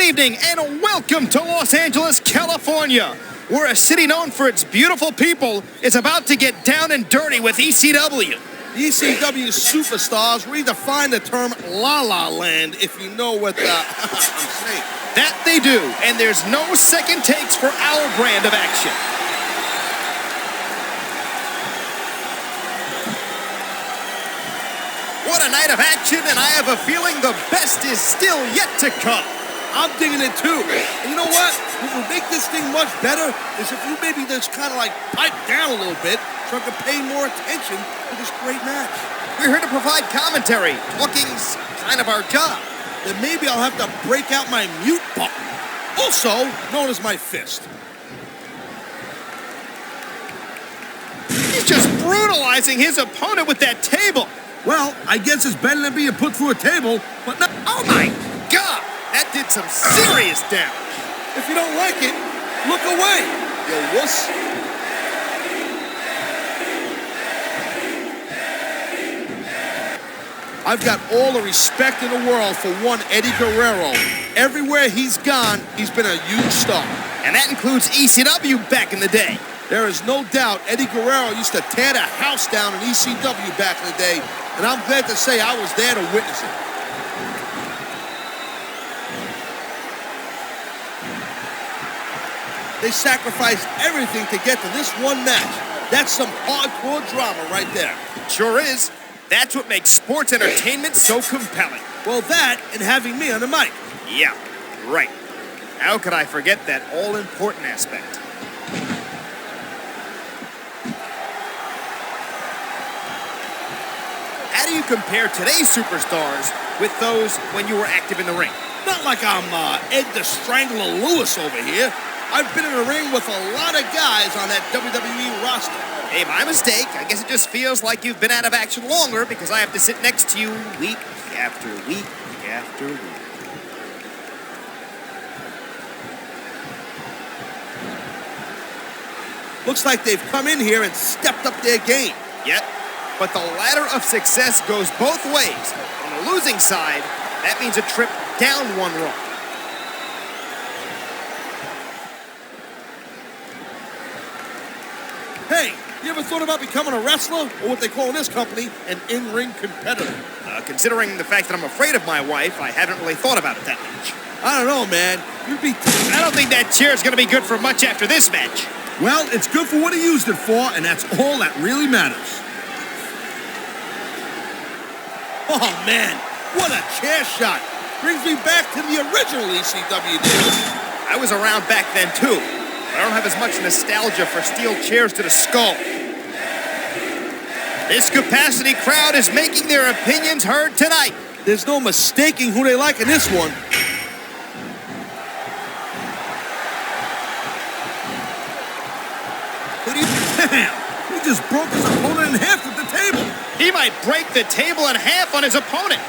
evening and welcome to Los Angeles, California, where a city known for its beautiful people is about to get down and dirty with ECW. The ECW superstars redefine the term La La Land, if you know what I'm saying. That they do, and there's no second takes for our brand of action. What a night of action, and I have a feeling the best is still yet to come. I'm digging it too. And you know what? What will make this thing much better is if you maybe just kind of like pipe down a little bit so I can pay more attention to this great match. We're here to provide commentary. Talking's kind of our job. Then maybe I'll have to break out my mute button, also known as my fist. He's just brutalizing his opponent with that table. Well, I guess it's better than being put through a table, but no. Oh my God! That did some serious damage. If you don't like it, look away, you wuss. I've got all the respect in the world for one Eddie Guerrero. Everywhere he's gone, he's been a huge star. And that includes ECW back in the day. There is no doubt Eddie Guerrero used to tear the house down in ECW back in the day, and I'm glad to say I was there to witness it. They sacrificed everything to get to this one match. That's some hardcore drama right there. Sure is. That's what makes sports entertainment so compelling. Well, that and having me on the mic. Yeah, right. How could I forget that all-important aspect? How do you compare today's superstars with those when you were active in the ring? Not like I'm Ed the Strangler Lewis over here. I've been in the ring with a lot of guys on that WWE roster. Hey, my mistake. I guess it just feels like you've been out of action longer because I have to sit next to you week after week after week. Looks like they've come in here and stepped up their game. Yep, but the ladder of success goes both ways. On the losing side, that means a trip down one rung. Hey, you ever thought about becoming a wrestler, or what they call in this company, an in-ring competitor? Considering the fact that I'm afraid of my wife, I haven't really thought about it that much. I don't know, man. I don't think that chair's gonna be good for much after this match. Well, it's good for what he used it for, and that's all that really matters. Oh, man, what a chair shot. Brings me back to the original ECW days. I was around back then, too. I don't have as much nostalgia for steel chairs to the skull. This capacity crowd is making their opinions heard tonight. There's no mistaking who they like in this one. Damn! He just broke his opponent in half with the table. He might break the table in half on his opponent.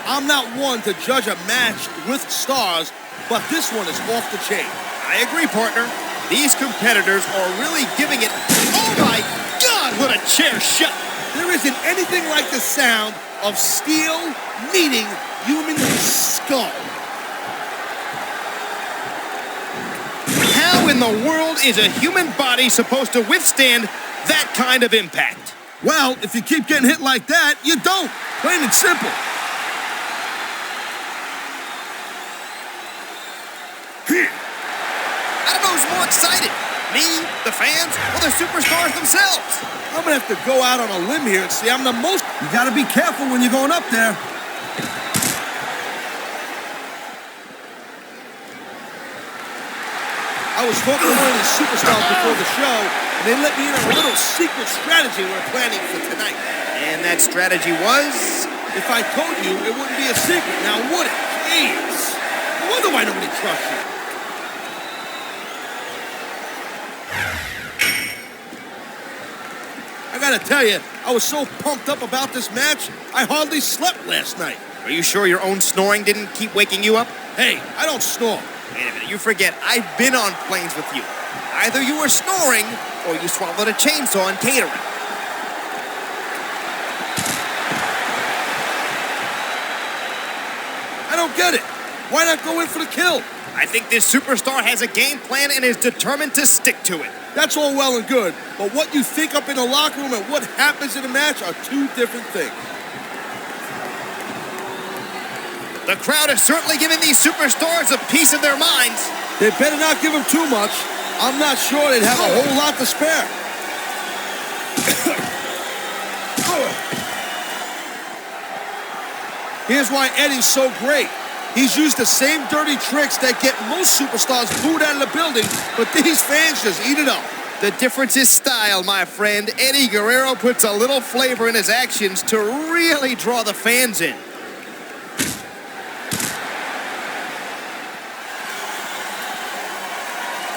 I'm not one to judge a match with stars, but this one is off the chain. I agree, partner. These competitors are really giving it. Oh my God, what a chair shot! There isn't anything like the sound of steel meeting human skull. How in the world is a human body supposed to withstand that kind of impact? Well, if you keep getting hit like that, you don't. Plain and simple. I don't know who's more excited, me, the fans, or the superstars themselves. I'm gonna have to go out on a limb here and say I'm the most. You gotta be careful when you're going up there. I was talking to one of these superstars before the show, and they let me in on a little secret strategy we're planning for tonight. And that strategy was? If I told you, it wouldn't be a secret, now would it? Jeez. No wonder why nobody trusts you. I gotta tell you, I was so pumped up about this match, I hardly slept last night. Are you sure your own snoring didn't keep waking you up? Hey, I don't snore. Wait a minute, you forget, I've been on planes with you. Either you were snoring, or you swallowed a chainsaw in catering. get it. Why not go in for the kill? I think this superstar has a game plan and is determined to stick to it. That's all well and good, but what you think up in the locker room and what happens in the match are two different things. The crowd is certainly giving these superstars a piece of their minds. They better not give them too much. I'm not sure they'd have a whole lot to spare. Here's why Eddie's so great. He's used the same dirty tricks that get most superstars booed out of the building, but these fans just eat it up. The difference is style, my friend. Eddie Guerrero puts a little flavor in his actions to really draw the fans in.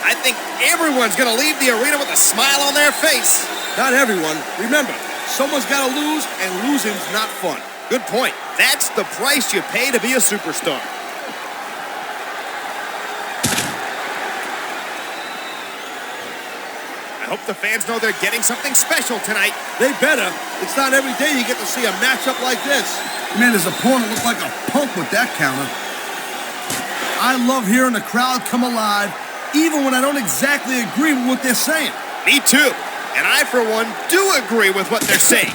I think everyone's going to leave the arena with a smile on their face. Not everyone. Remember, someone's got to lose, and losing's not fun. Good point. That's the price you pay to be a superstar. I hope the fans know they're getting something special tonight. They better. It's not every day you get to see a matchup like this. Man, his opponent looked like a punk with that counter. I love hearing the crowd come alive, even when I don't exactly agree with what they're saying. Me too. And I, for one, do agree with what they're saying.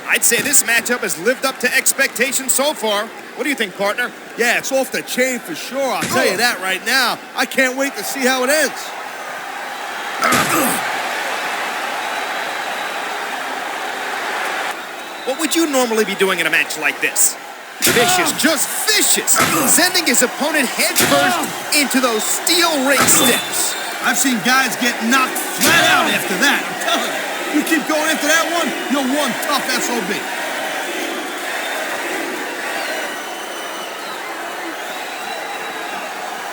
I'd say this matchup has lived up to expectations so far. What do you think, partner? Yeah, it's off the chain for sure. I'll tell you that right now. I can't wait to see how it ends. What would you normally be doing in a match like this? Vicious, just vicious. Sending his opponent headfirst into those steel ring steps. I've seen guys get knocked flat out after that. I'm telling you. You keep going after that one, you're one tough SOB.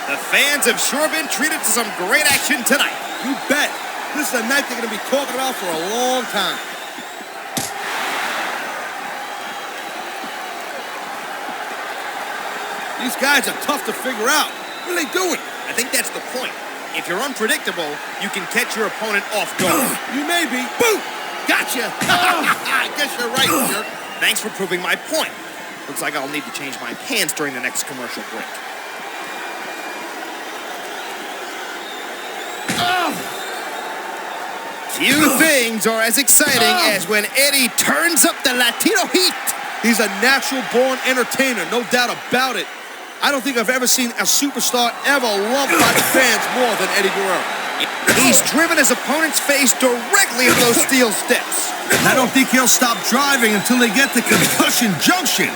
The fans have sure been treated to some great action tonight. You bet. This is a night they're going to be talking about for a long time. These guys are tough to figure out. What are they doing? I think that's the point. If you're unpredictable, you can catch your opponent off guard. You may be. Boom! Gotcha! I guess you're right, jerk. Thanks for proving my point. Looks like I'll need to change my pants during the next commercial break. Few things are as exciting as when Eddie turns up the Latino Heat. He's a natural-born entertainer, no doubt about it. I don't think I've ever seen a superstar ever loved by the fans more than Eddie Guerrero. He's driven his opponent's face directly into those steel steps. I don't think he'll stop driving until they get to concussion junction.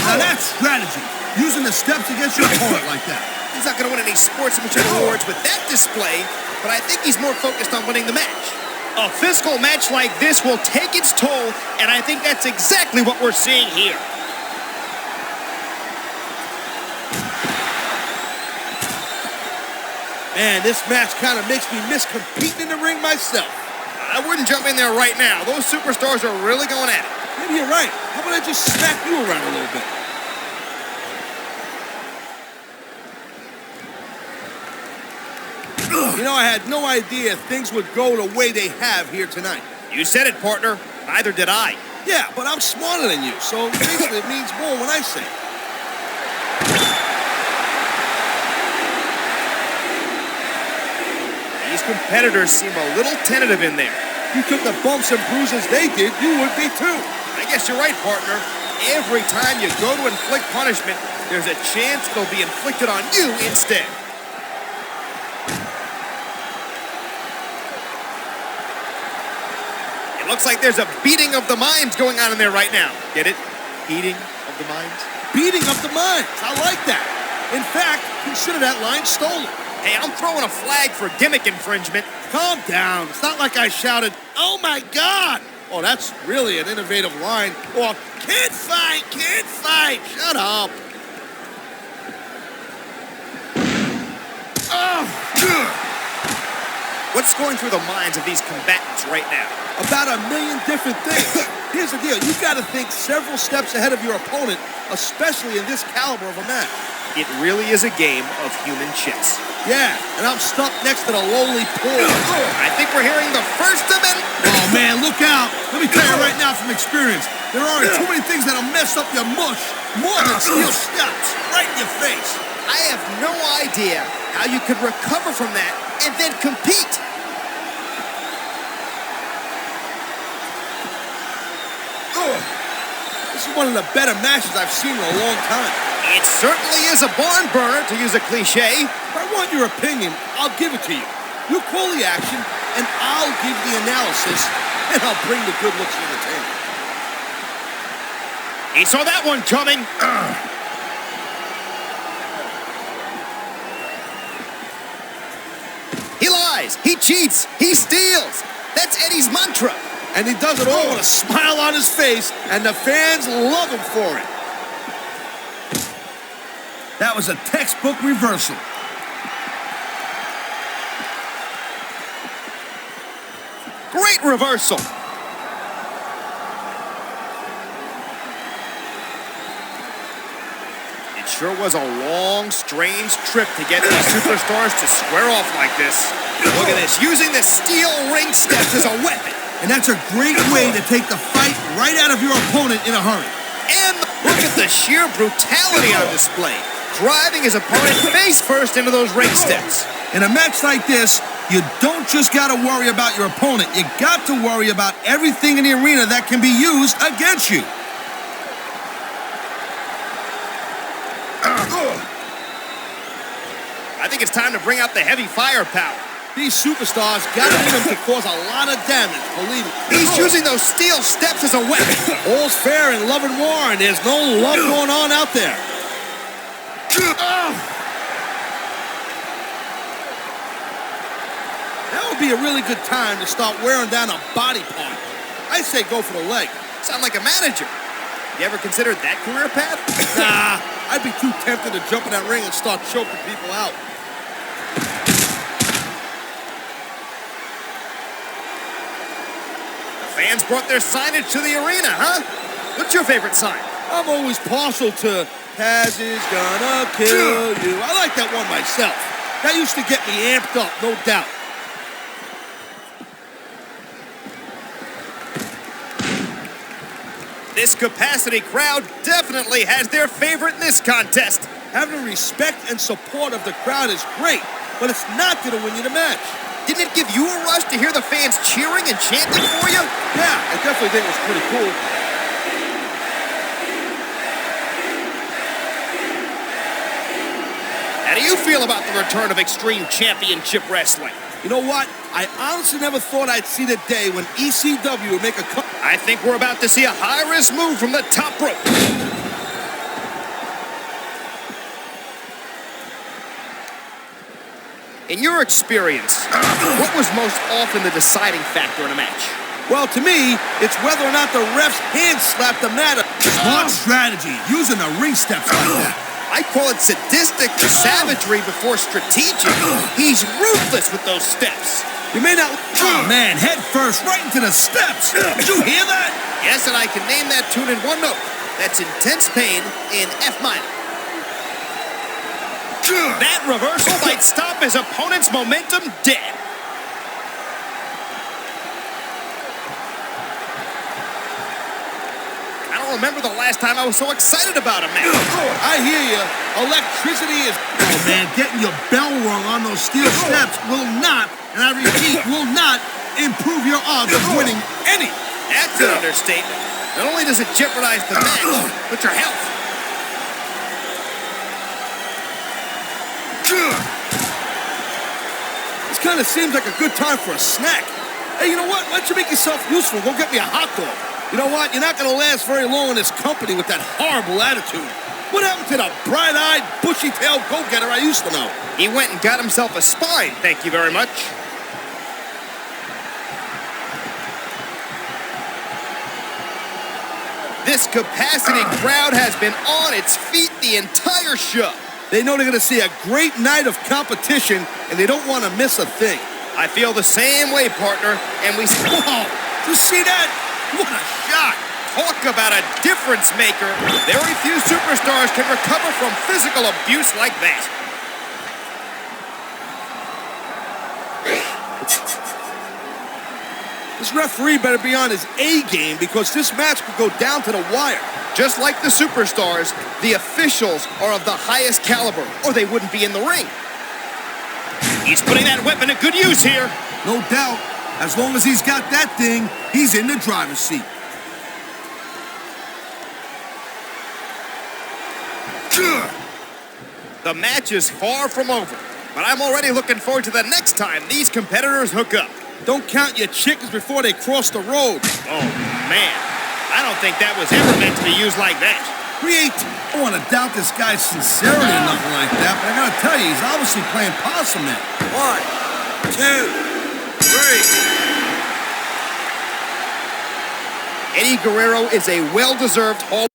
Now that's strategy, using the steps against your opponent like that. He's not going to win any sportsmanship awards with that display, but I think he's more focused on winning the match. A physical match like this will take its toll, and I think that's exactly what we're seeing here. Man, this match kind of makes me miss competing in the ring myself. I wouldn't jump in there right now. Those superstars are really going at it. Maybe you're right. How about I just smack you around a little bit? You know, I had no idea things would go the way they have here tonight. You said it, partner. Neither did I. Yeah, but I'm smarter than you, so basically it means more when I say it. These competitors seem a little tentative in there. You took the bumps and bruises they did, you would be too. I guess you're right, partner. Every time you go to inflict punishment, there's a chance it'll be inflicted on you instead. It looks like there's a beating of the minds going on in there right now. Get it? Beating of the minds? Beating of the minds. I like that. In fact, consider that line stolen. Hey, I'm throwing a flag for gimmick infringement. Calm down. It's not like I shouted, "Oh my God!" Oh, that's really an innovative line. Or, "Can't fight, can't fight." Shut up. What's going through the minds of these combatants right now? About a million different things. Here's the deal. You got to think several steps ahead of your opponent, especially in this caliber of a match. It really is a game of human chess. Yeah, and I'm stuck next to the lowly pool. I think we're hearing the first of it. Oh, man, look out. Let me tell you right now from experience, there are too many things that'll mess up your mush more than steel steps right in your face. I have no idea how you could recover from that and then compete. This is one of the better matches I've seen in a long time. It certainly is a barn burner, to use a cliche. If I want your opinion, I'll give it to you. You call the action, and I'll give the analysis, and I'll bring the good looks to the table. He saw that one coming. He lies. He cheats. He steals. That's Eddie's mantra. And he does it all with a smile on his face, and the fans love him for it. That was a textbook reversal. Great reversal. It sure was a long, strange trip to get these superstars to square off like this. Look at this, using the steel ring steps as a weapon. And that's a great way to take the fight right out of your opponent in a hurry. And look at the sheer brutality on display, driving his opponent face first into those ring steps. In a match like this, you don't just got to worry about your opponent. You got to worry about everything in the arena that can be used against you. I think it's time to bring out the heavy firepower. These superstars got in him to cause a lot of damage, believe me. He's using those steel steps as a weapon. All's fair in love and war, and there's no love going on out there. That would be a really good time to start wearing down a body part. I say go for the leg. Sound like a manager. You ever considered that career path? Nah, I'd be too tempted to jump in that ring and start choking people out. Fans brought their signage to the arena, huh? What's your favorite sign? I'm always partial to Taz is gonna kill you. I like that one myself. That used to get me amped up, no doubt. This capacity crowd definitely has their favorite in this contest. Having respect and support of the crowd is great, but it's not gonna win you the match. Didn't it give you a rush to hear the fans cheering and chanting for you? Yeah, I definitely think it was pretty cool. How do you feel about the return of Extreme Championship Wrestling? You know what? I honestly never thought I'd see the day when ECW would make a cut. I think we're about to see a high-risk move from the top rope. In your experience, what was most often the deciding factor in a match? Well, to me, it's whether or not the ref's hand slapped the mat. Smart strategy, using the ring steps like that. I call it sadistic savagery before strategic. He's ruthless with those steps. You may not... Oh, man, head first, right into the steps. Did you hear that? Yes, and I can name that tune in one note. That's intense pain in F minor. That reversal might stop his opponent's momentum dead. I don't remember the last time I was so excited about a match. I hear you. Electricity is... Oh, man, getting your bell rung on those steel steps will not, and I repeat, will not improve your odds of winning any. That's an understatement. Not only does it jeopardize the match, but your health. This kind of seems like a good time for a snack. Hey, you know what? Why don't you make yourself useful? Go get me a hot dog. You know what? You're not going to last very long in this company with that horrible attitude. What happened to the bright-eyed, bushy-tailed go-getter I used to know? He went and got himself a spine, thank you very much. This capacity crowd has been on its feet the entire show. They know they're going to see a great night of competition, and they don't want to miss a thing. I feel the same way, partner, and we... Whoa! You see that? What a shot! Talk about a difference maker. Very few superstars can recover from physical abuse like that. This referee better be on his A game because this match could go down to the wire. Just like the superstars, the officials are of the highest caliber, or they wouldn't be in the ring. He's putting that weapon to good use here. No doubt. As long as he's got that thing, he's in the driver's seat. The match is far from over, but I'm already looking forward to the next time these competitors hook up. Don't count your chickens before they cross the road. Oh, man. I don't think that was ever meant to be used like that. I don't want to doubt this guy's sincerity or nothing like that, but I gotta tell you, he's obviously playing possum there. 1, 2, 3. Eddie Guerrero is a well-deserved Hall